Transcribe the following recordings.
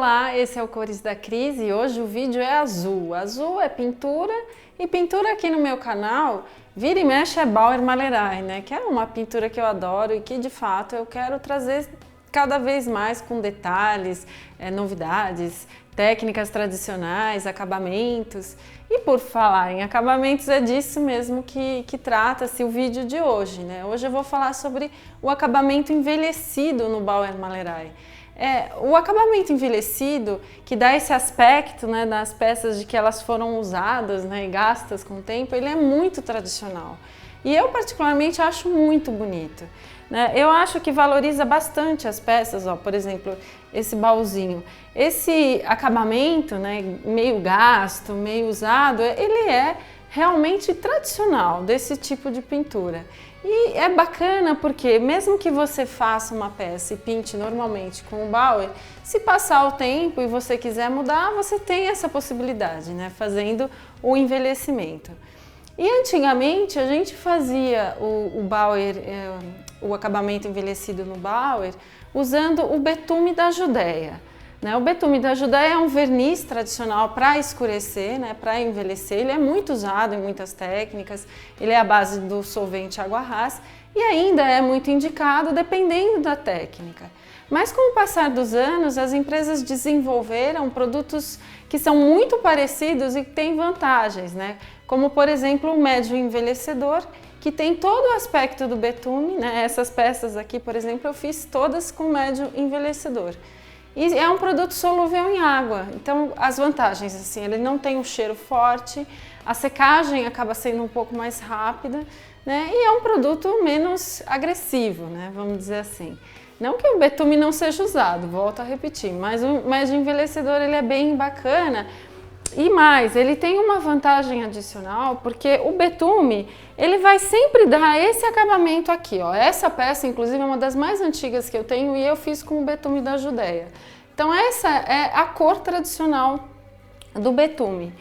Olá, esse é o Cores da Cris e hoje o vídeo é azul. Azul é pintura e pintura aqui no meu canal, vira e mexe é Bauer-Malereie, né? Que é uma pintura que eu adoro e que de fato eu quero trazer cada vez mais com detalhes, novidades, técnicas tradicionais, acabamentos. E por falar em acabamentos, é disso mesmo que trata-se o vídeo de hoje, né? Hoje eu vou falar sobre o acabamento envelhecido no Bauer-Malereie. O acabamento envelhecido, que dá esse aspecto, né, das peças de que elas foram usadas, né, e gastas com o tempo, ele é muito tradicional. E eu particularmente acho muito bonito, né? Eu acho que valoriza bastante as peças, ó, por exemplo, esse baúzinho. Esse acabamento, né, meio gasto, meio usado, ele é realmente tradicional desse tipo de pintura. E é bacana porque mesmo que você faça uma peça e pinte normalmente com o Bauer, se passar o tempo e você quiser mudar, você tem essa possibilidade, né, fazendo o envelhecimento. E antigamente a gente fazia o Bauer, o acabamento envelhecido no Bauer, usando o betume da Judéia. O betume da Judéia é um verniz tradicional para escurecer, né, para envelhecer. Ele é muito usado em muitas técnicas, ele é a base do solvente água ras e ainda é muito indicado dependendo da técnica. Mas com o passar dos anos, as empresas desenvolveram produtos que são muito parecidos e que têm vantagens, né? Como por exemplo o médio envelhecedor, que tem todo o aspecto do betume, né? Essas peças aqui, por exemplo, eu fiz todas com médio envelhecedor. E é um produto solúvel em água, então as vantagens, assim, ele não tem um cheiro forte, a secagem acaba sendo um pouco mais rápida, né? E é um produto menos agressivo, né? Vamos dizer assim. Não que o betume não seja usado, volto a repetir, mas o médio envelhecedor ele é bem bacana. E mais, ele tem uma vantagem adicional, porque o betume, ele vai sempre dar esse acabamento aqui, ó. Essa peça, inclusive, é uma das mais antigas que eu tenho e eu fiz com o betume da Judéia. Então essa é a cor tradicional do betume.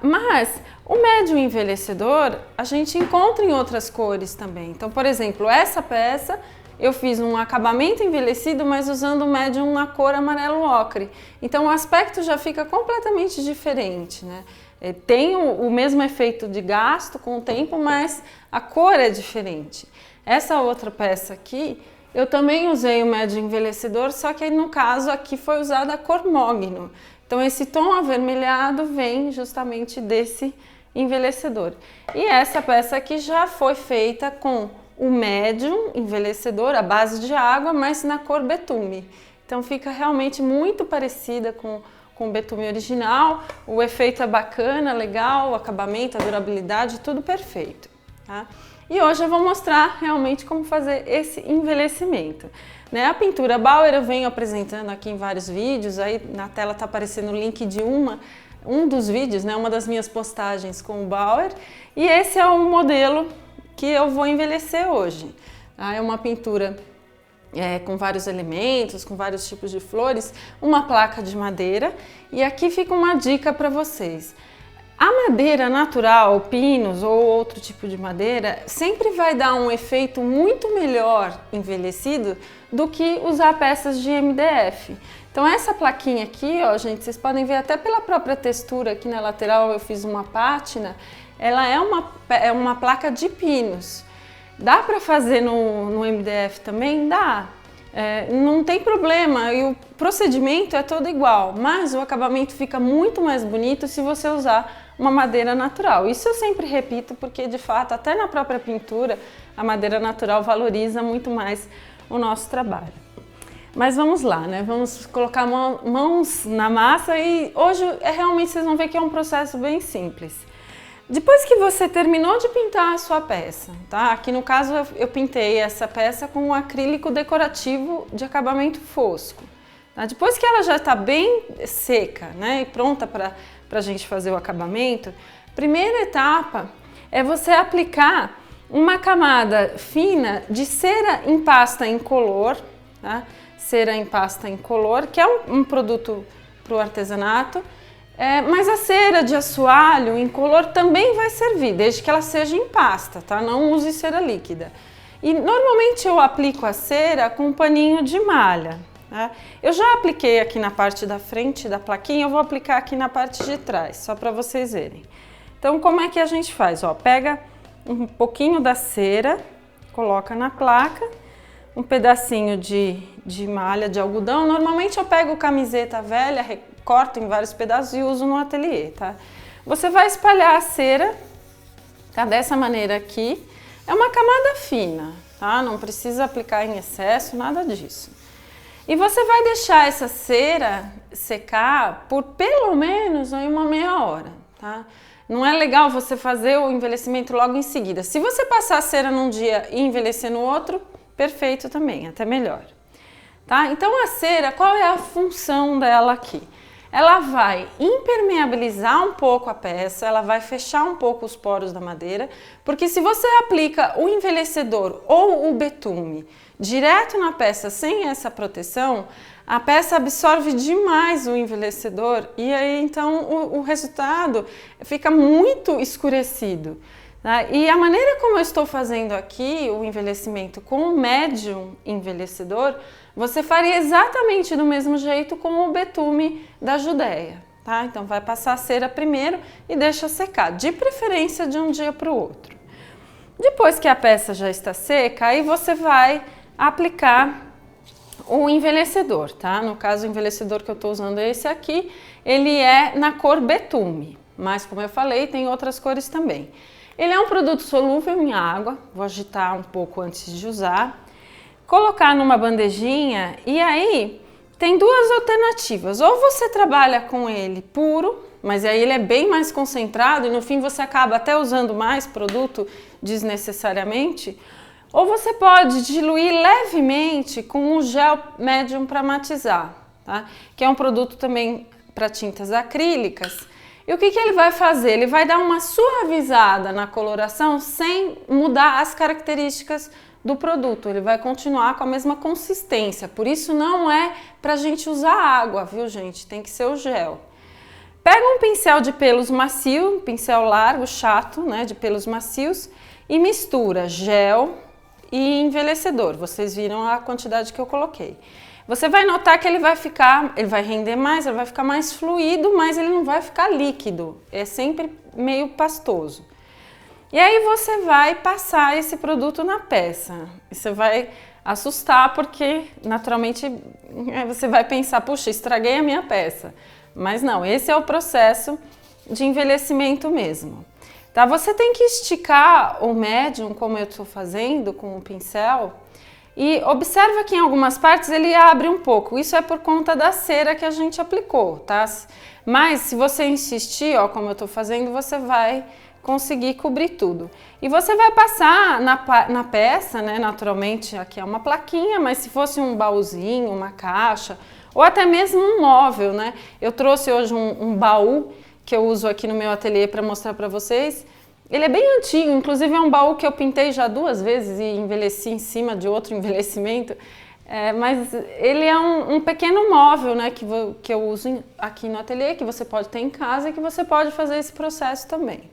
Mas o médio envelhecedor, a gente encontra em outras cores também. Então, por exemplo, essa peça, eu fiz um acabamento envelhecido, mas usando o médium na cor amarelo ocre. Então o aspecto já fica completamente diferente, né? Tem o mesmo efeito de gasto com o tempo, mas a cor é diferente. Essa outra peça aqui, eu também usei o médio envelhecedor, só que no caso aqui foi usada a cor mogno. Então esse tom avermelhado vem justamente desse envelhecedor. E essa peça aqui já foi feita com o médium envelhecedor, à base de água, mas na cor betume. Então fica realmente muito parecida com o betume original, o efeito é bacana, legal, o acabamento, a durabilidade, tudo perfeito, tá? E hoje eu vou mostrar realmente como fazer esse envelhecimento, né? A pintura Bauer eu venho apresentando aqui em vários vídeos, aí na tela tá aparecendo o link de um dos vídeos, né? Uma das minhas postagens com o Bauer, e esse é o modelo que eu vou envelhecer hoje. É uma pintura com vários elementos, com vários tipos de flores, uma placa de madeira, e aqui fica uma dica para vocês. A madeira natural, pinos ou outro tipo de madeira, sempre vai dar um efeito muito melhor envelhecido do que usar peças de MDF. Então essa plaquinha aqui, ó, gente, vocês podem ver até pela própria textura aqui na lateral, eu fiz uma pátina. Ela é uma placa de pinos. Dá para fazer no MDF também? Dá. Não tem problema e o procedimento é todo igual, mas o acabamento fica muito mais bonito se você usar uma madeira natural. Isso eu sempre repito porque de fato até na própria pintura a madeira natural valoriza muito mais o nosso trabalho. Mas vamos lá, né? Vamos colocar mãos na massa e hoje realmente vocês vão ver que é um processo bem simples. Depois que você terminou de pintar a sua peça, tá? Aqui no caso eu pintei essa peça com um acrílico decorativo de acabamento fosco. Tá? Depois que ela já está bem seca, né, e pronta para a gente fazer o acabamento, primeira etapa é você aplicar uma camada fina de cera em pasta incolor, tá? Cera em pasta incolor, que é um produto para o artesanato. Mas a cera de assoalho incolor também vai servir, desde que ela seja em pasta, tá? Não use cera líquida. E normalmente eu aplico a cera com um paninho de malha, Tá? Eu já apliquei aqui na parte da frente da plaquinha, eu vou aplicar aqui na parte de trás, só para vocês verem. Então, como é que a gente faz? Ó, pega um pouquinho da cera, coloca na placa, um pedacinho de malha de algodão. Normalmente eu pego camiseta velha, recorto em vários pedaços e uso no ateliê, tá? Você vai espalhar a cera, tá? Dessa maneira aqui. É uma camada fina, tá? Não precisa aplicar em excesso, nada disso. E você vai deixar essa cera secar por pelo menos uma meia hora, tá? Não é legal você fazer o envelhecimento logo em seguida. Se você passar a cera num dia e envelhecer no outro, perfeito também, até melhor. Tá? Então a cera, qual é a função dela aqui? Ela vai impermeabilizar um pouco a peça, ela vai fechar um pouco os poros da madeira, porque se você aplica o envelhecedor ou o betume direto na peça sem essa proteção, a peça absorve demais o envelhecedor e aí então o resultado fica muito escurecido. Tá? E a maneira como eu estou fazendo aqui o envelhecimento com o médium envelhecedor, você faria exatamente do mesmo jeito com o betume da Judéia. Tá? Então vai passar a cera primeiro e deixa secar, de preferência de um dia para o outro. Depois que a peça já está seca, aí você vai aplicar o envelhecedor, tá? No caso, o envelhecedor que eu estou usando é esse aqui, ele é na cor betume, mas como eu falei, tem outras cores também. Ele é um produto solúvel em água, vou agitar um pouco antes de usar, colocar numa bandejinha e aí tem duas alternativas. Ou você trabalha com ele puro, mas aí ele é bem mais concentrado e no fim você acaba até usando mais produto desnecessariamente, ou você pode diluir levemente com um gel médium para matizar, tá? Que é um produto também para tintas acrílicas. E o que ele vai fazer? Ele vai dar uma suavizada na coloração sem mudar as características do produto. Ele vai continuar com a mesma consistência. Por isso não é para a gente usar água, viu, gente? Tem que ser o gel. Pega um pincel de pelos macio, um pincel largo, chato, né, de pelos macios, e mistura gel e envelhecedor. Vocês viram a quantidade que eu coloquei. Você vai notar que ele vai render mais, ele vai ficar mais fluido, mas ele não vai ficar líquido. É sempre meio pastoso. E aí você vai passar esse produto na peça. E você vai assustar porque naturalmente você vai pensar, puxa, estraguei a minha peça. Mas não, esse é o processo de envelhecimento mesmo. Tá? Você tem que esticar o médium, como eu estou fazendo com o pincel, e observa que em algumas partes ele abre um pouco. Isso é por conta da cera que a gente aplicou, tá? Mas se você insistir, ó, como eu estou fazendo, você vai conseguir cobrir tudo. E você vai passar na peça, né? Naturalmente, aqui é uma plaquinha, mas se fosse um baúzinho, uma caixa, ou até mesmo um móvel, né? Eu trouxe hoje um baú que eu uso aqui no meu ateliê para mostrar para vocês. Ele é bem antigo, inclusive é um baú que eu pintei já 2 vezes e envelheci em cima de outro envelhecimento. Mas ele é um pequeno móvel, né, que eu uso aqui no ateliê, que você pode ter em casa e que você pode fazer esse processo também.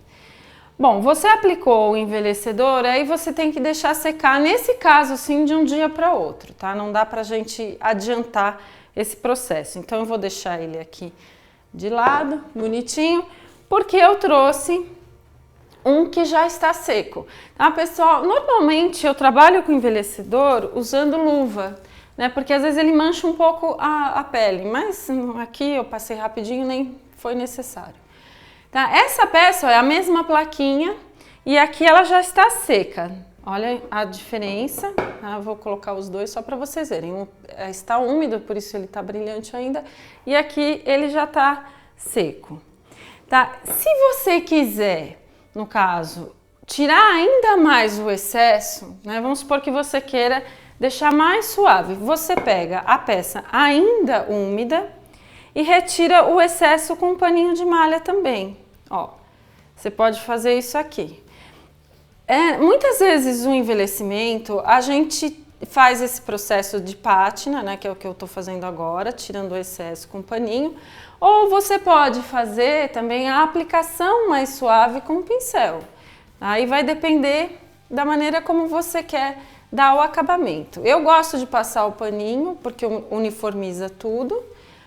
Bom, você aplicou o envelhecedor, aí você tem que deixar secar, nesse caso sim, de um dia para outro, tá? Não dá pra gente adiantar esse processo. Então eu vou deixar ele aqui de lado, bonitinho, porque eu trouxe um que já está seco, tá, pessoal? Normalmente eu trabalho com envelhecedor usando luva, né? Porque às vezes ele mancha um pouco a pele, mas aqui eu passei rapidinho, nem foi necessário. Tá? Essa peça é a mesma plaquinha e aqui ela já está seca. Olha a diferença, tá? Vou colocar os dois só para vocês verem. Está úmido, por isso ele está brilhante ainda, e aqui ele já está seco. Tá? Se você quiser, no caso, tirar ainda mais o excesso, né? Vamos supor que você queira deixar mais suave. Você pega a peça ainda úmida e retira o excesso com um paninho de malha também. Ó, você pode fazer isso aqui. Muitas vezes o envelhecimento, a gente faz esse processo de pátina, né? Que é o que eu estou fazendo agora, tirando o excesso com um paninho. Ou você pode fazer também a aplicação mais suave com o pincel. Aí vai depender da maneira como você quer dar o acabamento. Eu gosto de passar o paninho porque uniformiza tudo,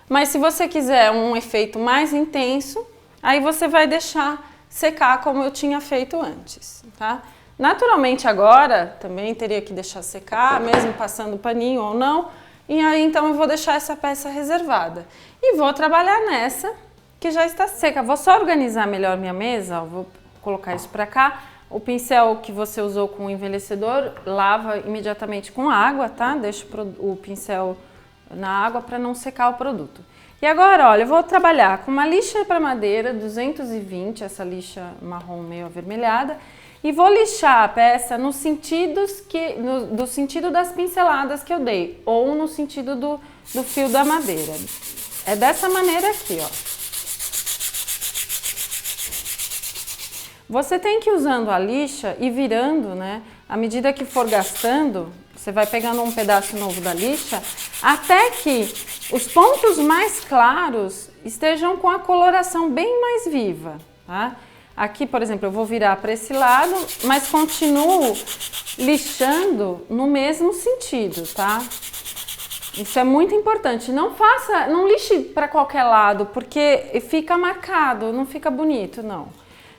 mas se você quiser um efeito mais intenso, aí você vai deixar secar como eu tinha feito antes, tá? Naturalmente agora também teria que deixar secar, mesmo passando o paninho ou não, e aí então eu vou deixar essa peça reservada. E vou trabalhar nessa que já está seca. Vou só organizar melhor minha mesa, ó, vou colocar isso para cá. O pincel que você usou com o envelhecedor, lava imediatamente com água, tá? Deixa o pincel na água para não secar o produto. E agora, olha, eu vou trabalhar com uma lixa para madeira 220, essa lixa marrom meio avermelhada, e vou lixar a peça no sentido das pinceladas que eu dei, ou no sentido do fio da madeira. É dessa maneira aqui, ó. Você tem que ir usando a lixa e virando, né? À medida que for gastando, você vai pegando um pedaço novo da lixa, até que os pontos mais claros estejam com a coloração bem mais viva, tá? Aqui, por exemplo, eu vou virar para esse lado, mas continuo lixando no mesmo sentido, tá? Isso é muito importante. Não lixe para qualquer lado, porque fica marcado, não fica bonito, não.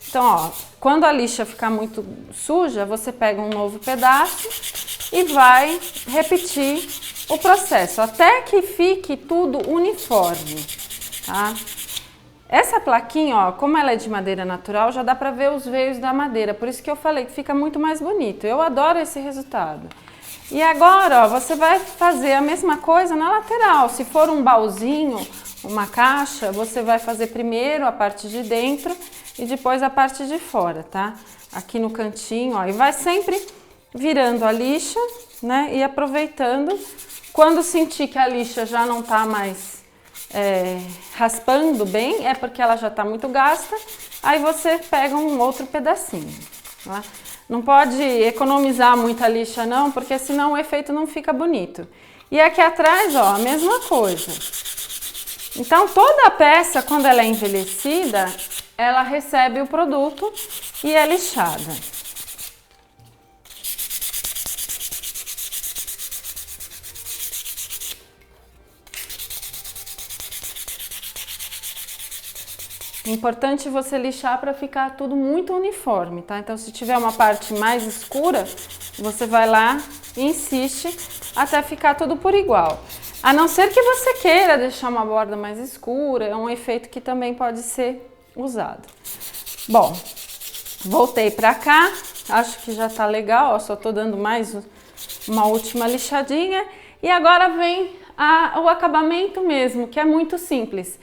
Então, ó, quando a lixa ficar muito suja, você pega um novo pedaço e vai repetir o processo, até que fique tudo uniforme, tá? Essa plaquinha, ó, como ela é de madeira natural, já dá pra ver os veios da madeira, por isso que eu falei que fica muito mais bonito. Eu adoro esse resultado. E agora, ó, você vai fazer a mesma coisa na lateral. Se for um baúzinho, uma caixa, você vai fazer primeiro a parte de dentro e depois a parte de fora, tá? Aqui no cantinho, ó, e vai sempre virando a lixa, né, e aproveitando. Quando sentir que a lixa já não tá mais raspando bem, é porque ela já está muito gasta, aí você pega um outro pedacinho, tá? Não pode economizar muita lixa não, porque senão o efeito não fica bonito. E aqui atrás, ó, a mesma coisa. Então toda a peça, quando ela é envelhecida, ela recebe o produto e é lixada. É importante você lixar para ficar tudo muito uniforme, tá? Então, se tiver uma parte mais escura, você vai lá e insiste até ficar tudo por igual. A não ser que você queira deixar uma borda mais escura, é um efeito que também pode ser usado. Bom, voltei para cá, acho que já tá legal, ó, só tô dando mais uma última lixadinha. E agora vem o acabamento mesmo, que é muito simples.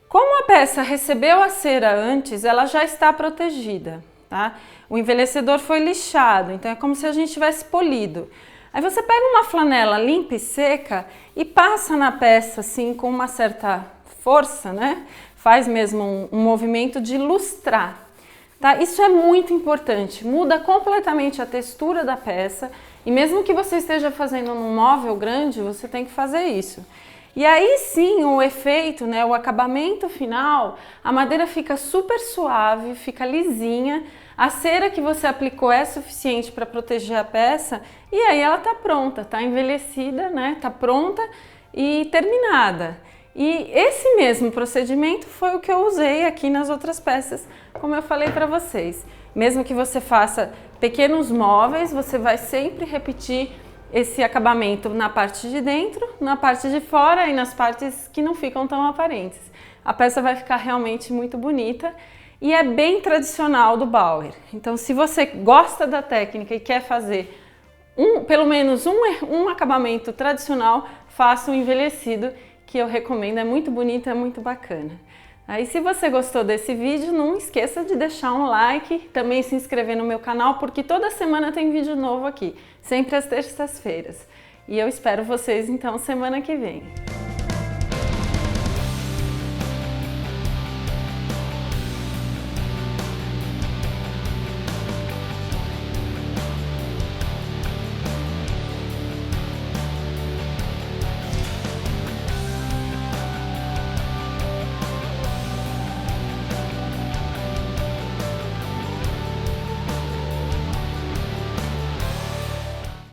Como a peça recebeu a cera antes, ela já está protegida, tá? O envelhecedor foi lixado, então é como se a gente tivesse polido. Aí você pega uma flanela limpa e seca e passa na peça assim com uma certa força, né? Faz mesmo um movimento de lustrar, tá? Isso é muito importante, muda completamente a textura da peça e mesmo que você esteja fazendo num móvel grande, você tem que fazer isso. E aí sim o efeito, né, o acabamento final, a madeira fica super suave, fica lisinha, a cera que você aplicou é suficiente para proteger a peça e aí ela tá pronta, tá envelhecida, né, tá pronta e terminada. E esse mesmo procedimento foi o que eu usei aqui nas outras peças, como eu falei para vocês. Mesmo que você faça pequenos móveis, você vai sempre repetir esse acabamento na parte de dentro, na parte de fora e nas partes que não ficam tão aparentes. A peça vai ficar realmente muito bonita e é bem tradicional do Bauer. Então, se você gosta da técnica e quer fazer pelo menos um acabamento tradicional, faça um envelhecido, que eu recomendo, é muito bonito, é muito bacana. Aí, se você gostou desse vídeo, não esqueça de deixar um like, também se inscrever no meu canal, porque toda semana tem vídeo novo aqui, sempre às terças-feiras. E eu espero vocês, então, semana que vem.